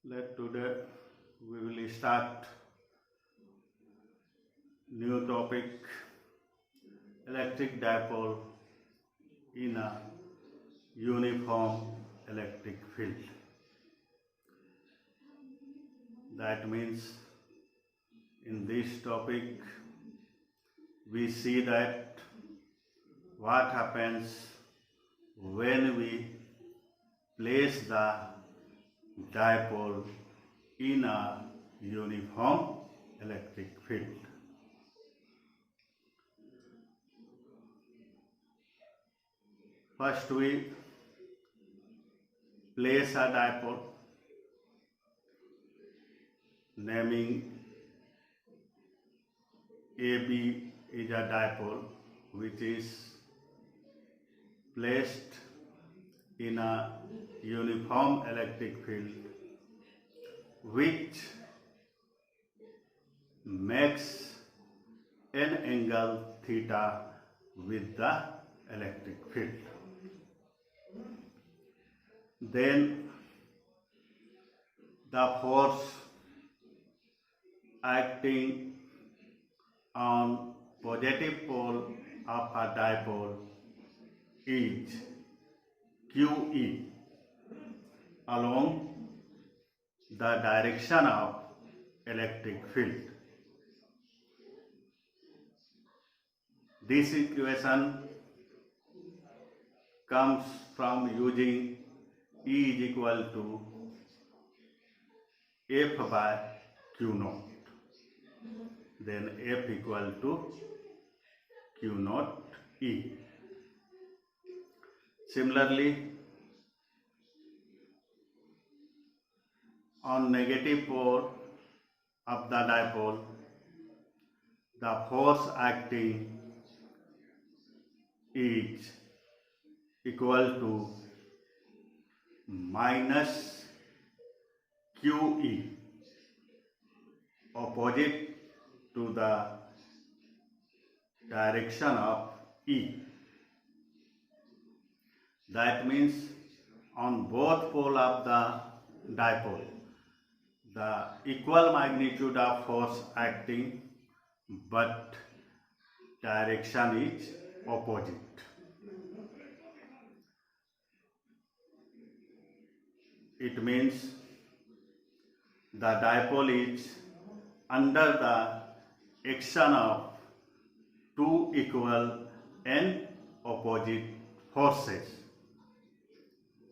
Today we will start new topic, electric dipole in a uniform electric field. That means in this topic we see that what happens when we place the dipole in a uniform electric field. First we place a dipole, naming AB is a dipole which is placed in a uniform electric field which makes an angle theta with the electric field. Then the force acting on positive pole of a dipole is QE along the direction of electric field. This equation comes from using E is equal to F by Q naught. Then F equal to Q naught E. Similarly, on negative pole of the dipole, the force acting is equal to minus QE, opposite to the direction of E. That means on both poles of the dipole, the equal magnitude of force acting, but direction is opposite. It means the dipole is under the action of two equal and opposite forces.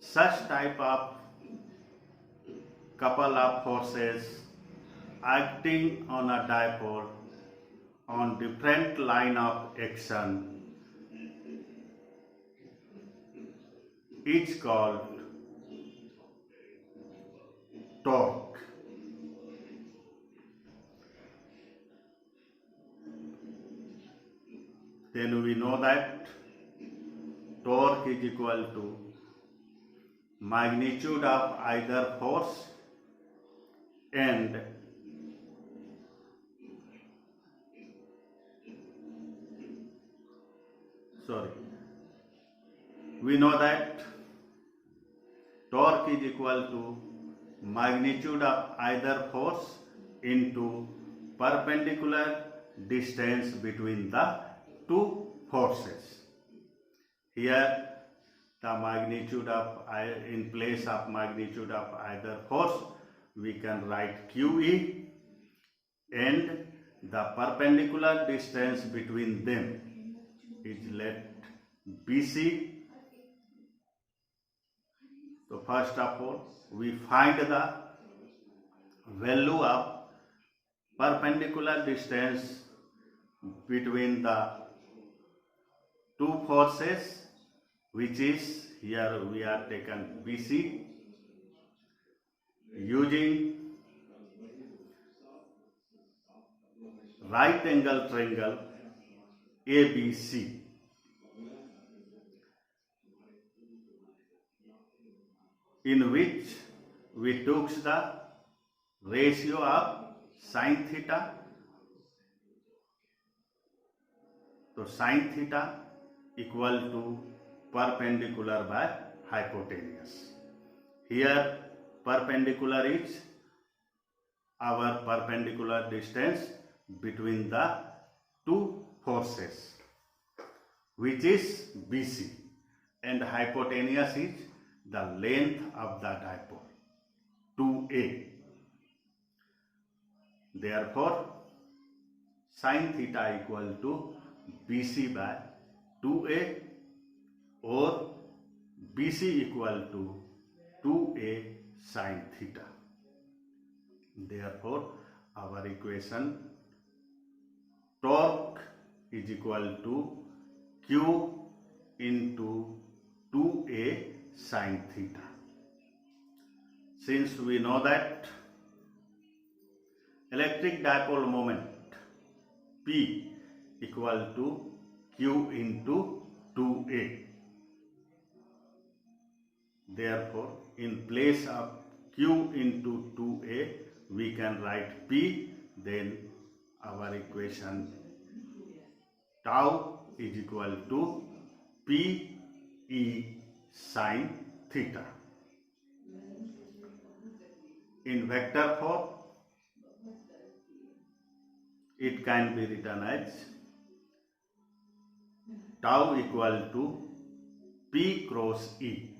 Such type of couple of forces acting on a dipole on different line of action is called torque. Then we know that torque is equal to magnitude of either force and we know that torque is equal to magnitude of either force into perpendicular distance between the two forces. Here the magnitude of, in place of magnitude of either force, we can write QE, and the perpendicular distance between them is let BC. So first of all, we find the value of perpendicular distance between the two forces, which is, here we are taken BC, using right angle triangle ABC. In which we took the ratio of sin theta. So sin theta equal to perpendicular by hypotenuse. Here perpendicular is our perpendicular distance between the two forces, which is BC, and hypotenuse is the length of the dipole, 2a. Therefore, sin theta equal to BC by 2a, or BC equal to 2a sin theta. Therefore, our equation torque is equal to Q into 2a sin theta. Since we know that electric dipole moment P equal to Q into 2a. Therefore, in place of Q into 2a, we can write P, then our equation tau is equal to P E sin theta. In vector form, it can be written as tau equal to P cross E,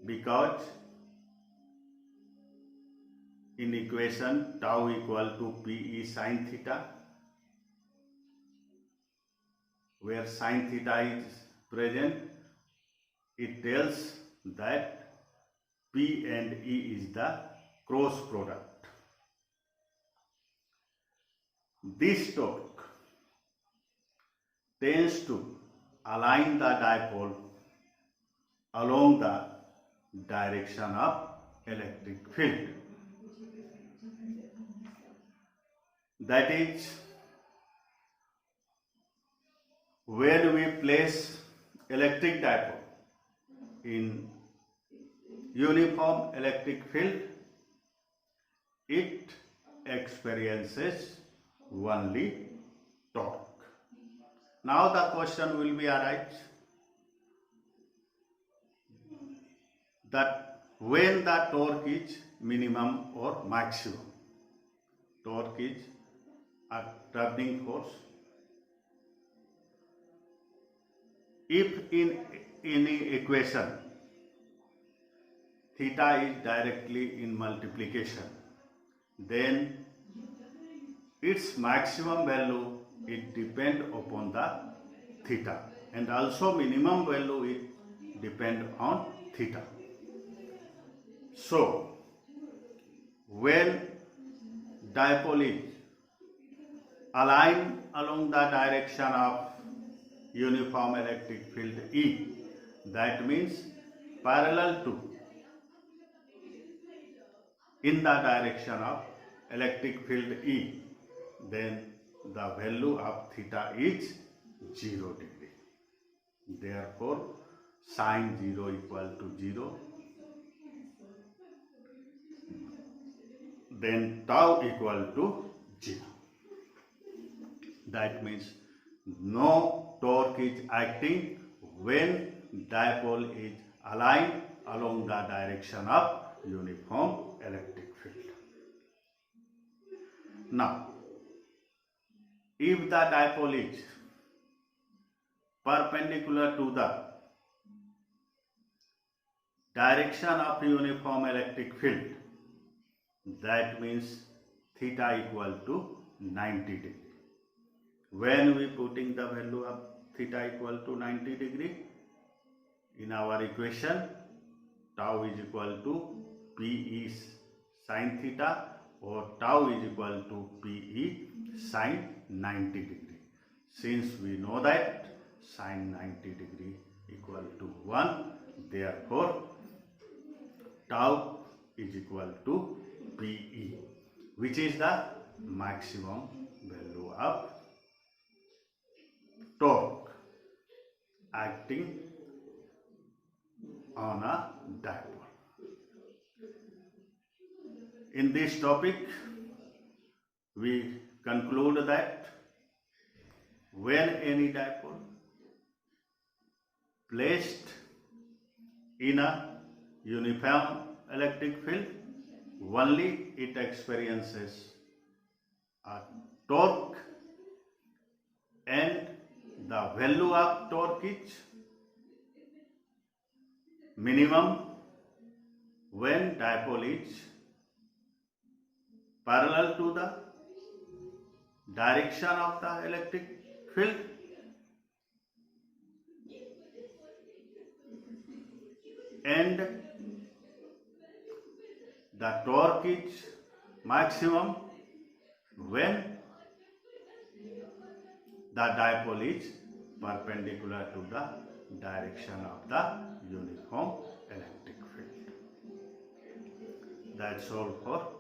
because in equation tau equal to Pe sin theta, where sin theta is present, it tells that P and E is the cross product. This torque tends to align the dipole along the direction of electric field. That is, when we place electric dipole in uniform electric field, it experiences only torque. Now the question will be arise that when the torque is minimum or maximum. Torque is a turning force. If in any equation theta is directly in multiplication, then its maximum value it depend upon the theta, and also minimum value it depend on theta. So when dipole is aligned along the direction of uniform electric field E, that means parallel to in the direction of electric field E, then the value of theta is 0 degree. Therefore, sin 0 equal to 0. Then tau equal to 0. That means no torque is acting when dipole is aligned along the direction of uniform electric field. Now, if the dipole is perpendicular to the direction of uniform electric field, that means theta equal to 90 degree. When we putting the value of theta equal to 90 degree in our equation, tau is equal to Pe sin theta, or tau is equal to Pe sin 90 degree. Since we know that sin 90 degree equal to 1, therefore tau is equal to Pe, which is the maximum value of torque acting on a dipole. In this topic, we conclude that when any dipole placed In a uniform electric field, only it experiences a torque, and the value of torque is minimum when dipole is parallel to the direction of the electric field, and the torque is maximum when the dipole is perpendicular to the direction of the uniform electric field. That's all for